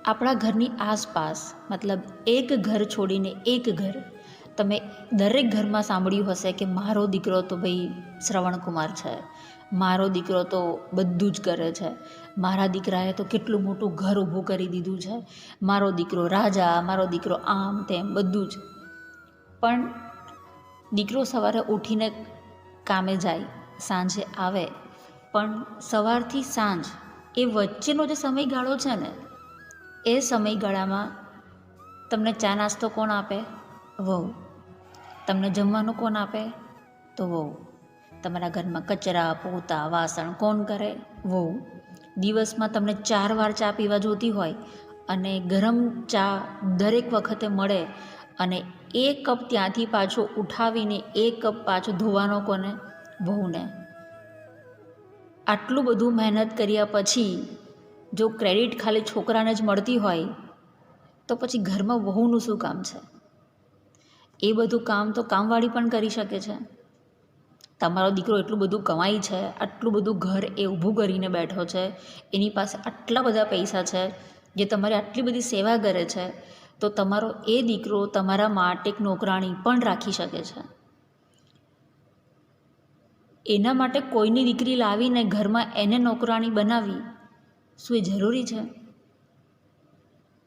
આપણા ઘરની આસપાસ, મતલબ એક ઘર છોડીને એક ઘર, તમે દરેક ઘરમાં સાંભળ્યું હશે કે મારો દીકરો તો ભાઈ શ્રવણકુમાર છે, મારો દીકરો તો બધું જ કરે છે, મારા દીકરાએ તો કેટલું મોટું ઘર ઊભું કરી દીધું છે, મારો દીકરો રાજા, મારો દીકરો આમ તેમ બધું જ. પણ દીકરો સવારે ઉઠીને કામે જાય, સાંજે આવે, પણ સવારથી સાંજ એ વચ્ચેનો જે સમયગાળો છે ને, એ સમયગાળામાં તમને ચા નાસ્તો કોણ આપે? વહુ. તમને જમવાનું કોણ આપે? તો વહુ. તમારા ઘરમાં કચરા પોતા વાસણ કોણ કરે? વહુ. દિવસમાં તમને 4 વાર ચા પીવા જોતી હોય અને ગરમ ચા દરેક વખતે મળે, અને એ કપ ત્યાંથી પાછો ઉઠાવીને એ કપ પાછો ધોવાનો કોને? વહુને. આટલું બધું મહેનત કર્યા પછી જો ક્રેડિટ ખાલી છોકરાને જ મળતી હોય તો પછી ઘરમાં વહુનું શું કામ છે? એ બધું કામ તો કામવાળી પણ કરી શકે છે. તમારો દીકરો એટલું બધું કમાય છે, આટલું બધું ઘર એ ઊભું કરીને બેઠો છે, એની પાસે આટલા બધા પૈસા છે, જે તમારી આટલી બધી સેવા કરે છે, તો તમારો એ દીકરો તમારા માટે એક નોકરાણી પણ રાખી શકે છે. એના માટે કોઈની દીકરી લાવીને ઘરમાં એને નોકરાણી બનાવવી, શું એ જરૂરી છે?